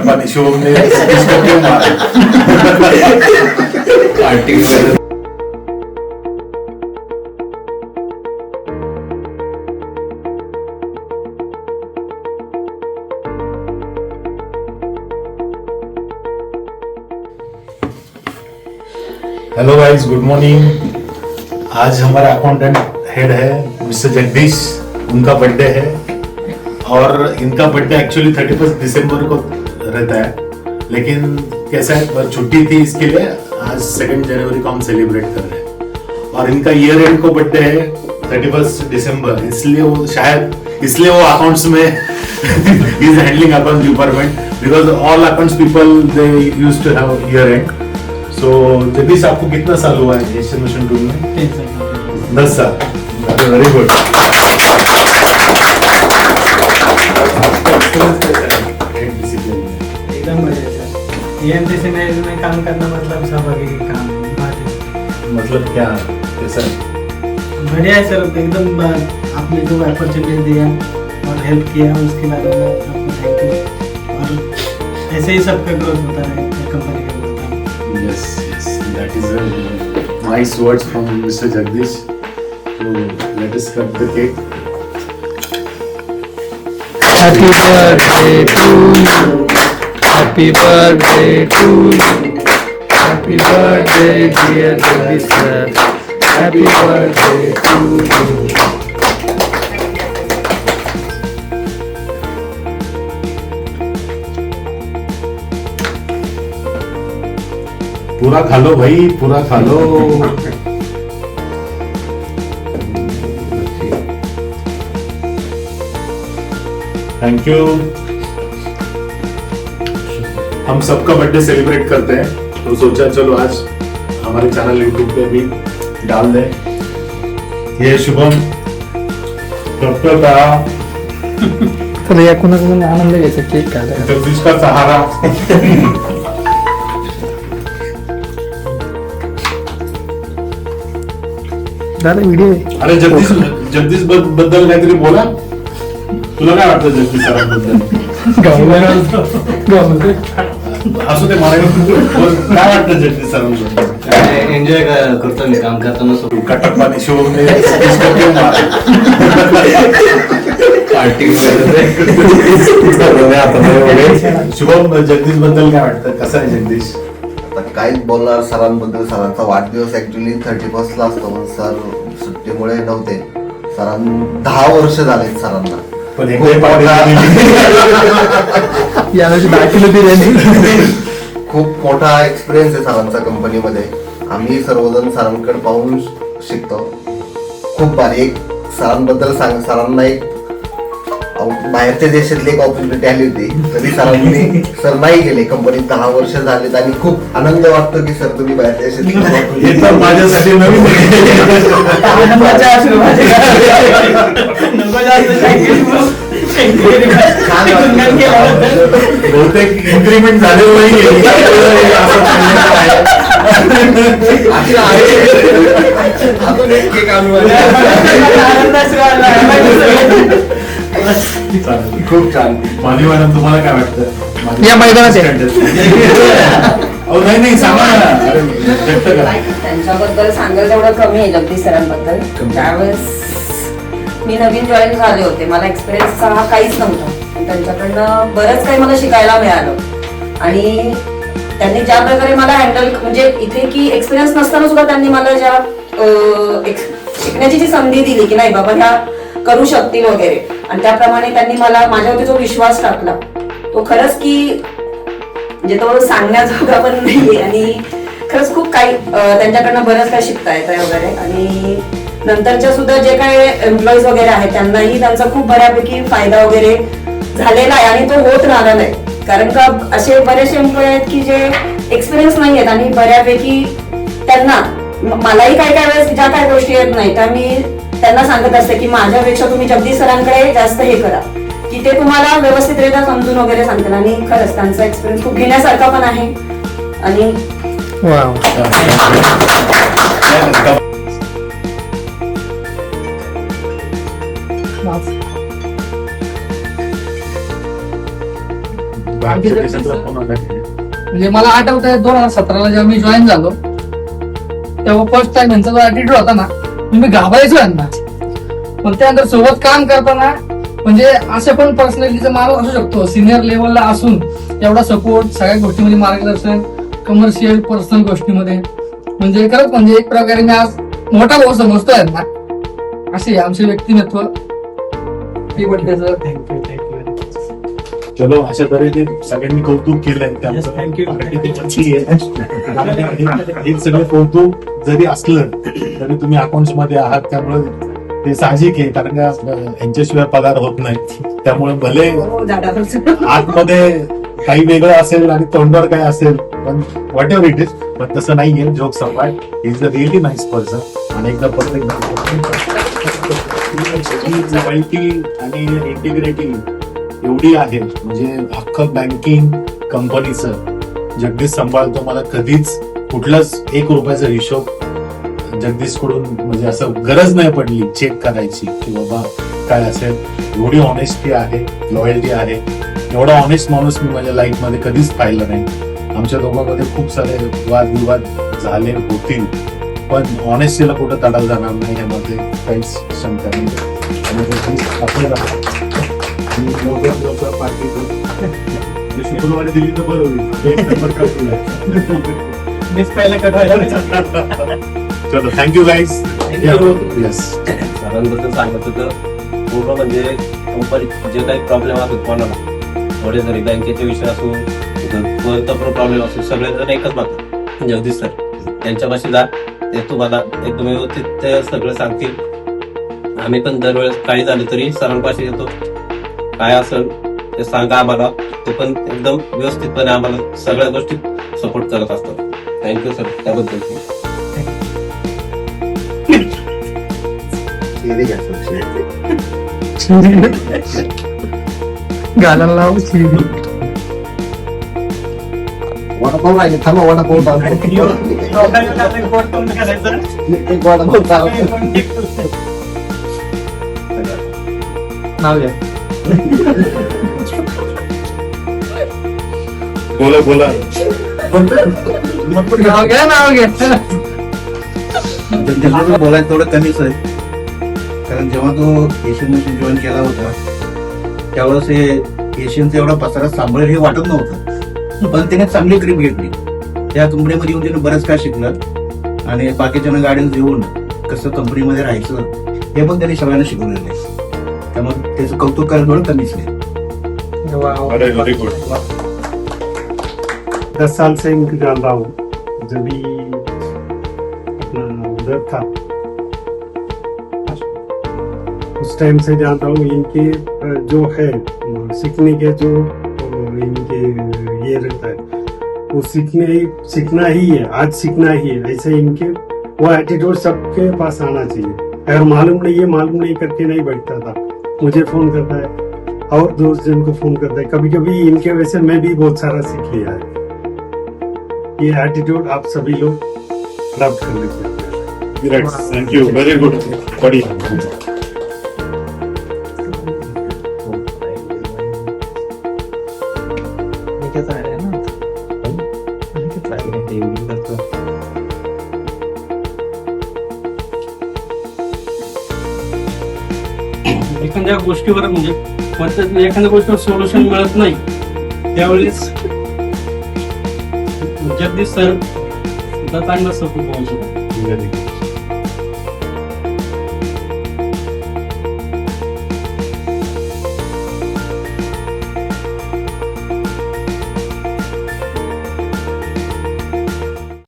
पानी शुभम ने इसको क्यों मारा? पार्टी में हेलो गाइस, गुड मॉर्निंग। आज हमारा अकाउंटेंट हेड है मिस्टर जगदीश, उनका बर्थडे है और इनका बर्थडे एक्चुअली 31 दिसंबर को रहता है, लेकिन कैसा है छुट्टी थी, इसके लिए आज 2 जनवरी को हम सेलिब्रेट कर रहे हैं। और इनका ईयर एंड को बर्थडे है 31 दिसंबर, इसलिए वो शायद इसलिए वो अकाउंट्स में is handling accounts department, because all accounts people they used to have year end. So Jagdish, आपको कितना साल हुआ है एस्टिमेशन टूल में? 10 साल। Very good. एकदम बढ़िया सर। EMTC में काम करना मतलब स्वाभाविक काम है, बात है। मतलब क्या कैसा? बढ़िया है सर, एकदम आपने जो अपॉर्चुनिटी दिया और हेल्प किया उसके बारे में आपको थैंक यू। और ऐसे ही सबका ग्रोथ होता है, कंपनी का ग्रोथ होता है। Yes, that is a nice words from Mr. Jagdish. So let us cut the cake. Happy birthday to you. Happy birthday to you. Happy birthday dear Jagdish sir. Happy birthday to you. पूरा खा low भाई, पूरा खा low. Thank you. हम सबका birthday celebrate करते हैं, तो सोचा चलो आज हमारे चैनल यूट्यूब पे भी डाल दें। ये शुभम डॉक्टर का तर या कोणाकोणाला आनंद घ्यायचा केक काढायचा. जगदीश का सहारा। दादा व्हिडिओ आहे. अरे जगदीश बद्दल काहीतरी बोला. तुला काय वाटतं जगदीश सरांबद्दल? असू ते मला काय वाटतं जगदीश सरांबद्दल? एन्जॉय करतो मी काम करताना. कटक पानी शुभम ने इसको क्यों मारा? पार्टी में शुभम, जगदीश बद्दल काय वाटतं? कसा आहे जगदीश? आता काहीच बोलणार सरांबद्दल. सरांचा वाढदिवस ऍक्च्युली 31 ला असतो, पण सर सुट्टीमुळे नव्हते. 10 वर्ष झाले सरांना. पण एकही पार्टी यावेळी 10 किलो बिर्याणी. खूप मोठा एक्सपिरियन्स आहे सरांचा कंपनीमध्ये. आम्ही सर्वजण सरांकडे पाहून शिकतो. खूप भारी. एक सरांबद्दल सरांना एक बाहेरच्या देशातली एक ऑपॉर्च्युनिटी आली होती, तरी सरांनी सर नाही गेले. कंपनीत 10 वर्ष झालेत आणि खूप आनंद वाटतो की सर तुम्ही बाहेरच्या देशात. हे तर माझ्यासाठी नवीन बहुतेक इन्क्रीमेंट झालेलं नाही. खूप छान. माधवी मॅडम, तुम्हाला काय वाटतं? या मैदानात अहो नाही सांगा ना. अरे व्यक्त करा. त्यांच्याबद्दल सांगायला तेवढं कमी आहे जगदीश सरांबद्दल. त्यावेळेस मी नवीन जॉईन झाले होते, मला एक्सपिरियन्स हा काहीच नव्हता. त्यांच्याकडनं बरंच काही मला शिकायला मिळालं आणि त्यांनी ज्या प्रकारे मला हँडल, म्हणजे इथे की एक्सपिरियन्स नसताना सुद्धा त्यांनी मला ज्या शिकण्याची जी संधी दिली की नाही बाबा ह्या करू शकतील वगैरे, आणि त्याप्रमाणे त्यांनी मला माझ्यावरती जो विश्वास टाकला तो खरंच की म्हणजे तो सांगण्याजोगा पण नाहीये. आणि खरंच खूप काही त्यांच्याकडनं बरंच काही शिकता येतं वगैरे. आणि नंतरच्या सुद्धा जे काही एम्प्लॉईज वगैरे आहेत त्यांनाही त्यांचा खूप बऱ्यापैकी फायदा वगैरे झालेला आहे आणि तो होत राहणार आहे. कारण का असे बरेचसे एम्प्लॉई आहेत की जे एक्सपिरियन्स नाही आहेत आणि बऱ्यापैकी त्यांना, मलाही काही वेळेस ज्या काही गोष्टी येत नाही त्या मी त्यांना सांगत असते की माझ्यापेक्षा तुम्ही जगदीश सरांकडे जास्त हे करा, की ते तुम्हाला व्यवस्थितरित्या समजून वगैरे सांगतात. आणि खरंच त्यांचा एक्सपिरियन्स खूप घेण्यासारखा पण आहे. आणि वाव. बाहेरच्या देशातला फोन आला की म्हणजे मला आठवत आहे 2017ला जेव्हा मी जॉईन झालो तेव्हा फर्स्ट टाइम यांचा जो ऍटिट्यूड होता ना मी घाबरायचो यांना. पण त्यानंतर सोबत काम करताना म्हणजे असे पण पर्सनॅलिटीचा माणूस असू शकतो सिनियर लेवलला असून एवढा सपोर्ट सगळ्या गोष्टीमध्ये मार्गदर्शन कमर्शियल पर्सनल गोष्टीमध्ये म्हणजे खरंच म्हणजे एक प्रकारे मी आज मोठा भाऊ समजतो यांना. असे आमचे व्यक्तिमत्व सर. चलो अशा तऱ्हेने सगळ्यांनी कौतुक केलंय Yes, thank you. हे सगळं कौतुक जरी असलं तरी तुम्ही अकाउंट्स मध्ये आहात त्यामुळे ते साहजिक आहे कारण का यांच्याशिवाय पगार होत नाही. त्यामुळे भले आतमध्ये काही वेगळं असेल आणि तोंडावर काय असेल पण व्हॉट एव्हर इट इज पण तसं नाहीये. जोक सपाट is a really nice person आणि एकदा परफेक्ट आणि इंटिग्रिटी एवढी आहे म्हणजे अख्खं बँकिंग कंपनीचं जगदीश सांभाळतो. मला कधीच कुठलाच 1 रुपयाचा हिशोब जगदीश कडून म्हणजे असं गरज नाही पडली चेक करायची की बाबा काय असेल. एवढी ऑनेस्टी आहे लॉयल्टी आहे. एवढा ऑनेस्ट माणूस मी माझ्या लाईफ मध्ये कधीच पाहिलं नाही. आमच्या दोघांमध्ये खूप सारे वादविवाद झाले होतील पण ऑनेस्टीला कुठं तडा जाणार नाही यामध्ये काहीच शंका नाही. लवकर पार्टी शुक्रवारी दिली तर बरं होईल. 1 नंबर चलो थँक्यू गाईज. येस सरांबद्दल सांगत होतं पूर्ण म्हणजे कंपनी जे काही प्रॉब्लेम असतो कोणाला थोडे जरी बँकेचे विषय असो कोणता प्रॉब्लेम असो सगळे जण एकच मागतात जगदीश सर त्यांच्यापाशी जा ते तुम्हाला एकदम व्यवस्थित ते सगळं सांगतील. आम्ही पण दरवेळेस काही झालं तरी सरांपाशी येतो काय असेल ते सांगा आम्हाला ते पण एकदम व्यवस्थितपणे आम्हाला सगळ्या गोष्टी सपोर्ट करत असतात. थँक्यू सर त्याबद्दल. घालायला लाव वडापाव राहिले थांबा वडापाव नाव घ्या. बोला नाव घ्या नाव घ्या. जेवढं बोलायचं तेवढं कमीच आहे कारण जेव्हा तो एशियन मशीन जॉईन केला होता त्यावेळेस हे एशियनचा एवढा पसारा सांभाळेल हे वाटत नव्हतं पण त्याने चांगली ग्रीप घेतली. त्या कंपनीमध्ये येऊन त्याने बरंच काय शिकलं आणि बाकीच्या गाड्यांना देऊन कसं कंपनीमध्ये राहायचं हे पण त्यांनी सगळ्यांना शिकवलेलं आहे. त्यामुळे त्याचं कौतुक करायला थोडं कमीच आहे. Very good. 10 साल से इनको जान रहा हूँ जब भी अपना उधर था उस टाइम से जानता हूँ. इनके जो है सीखने के जो इनके ये रहता है वो सीखना ही है. आज सीखना ही है ऐसे इनके वो एटीट्यूड सबके पास आना चाहिए. अगर मालूम नहीं करके नहीं बैठता था. मुझे फोन करता है और दोस्त जन को फोन करता है. कभी कभी इनके वजह से मैं भी बहुत सारा सीख लिया है. ये एटीट्यूड आप सभी लोग अडॉप्ट कर लीजिए. Thank you very good. बढ़िया. एखाद्या गोष्टीवर म्हणजे एखाद्या गोष्टीवर सोल्युशन मिळत नाही त्यावेळेस जगदीश सर चांगला सपोर्ट पाहू शकतो.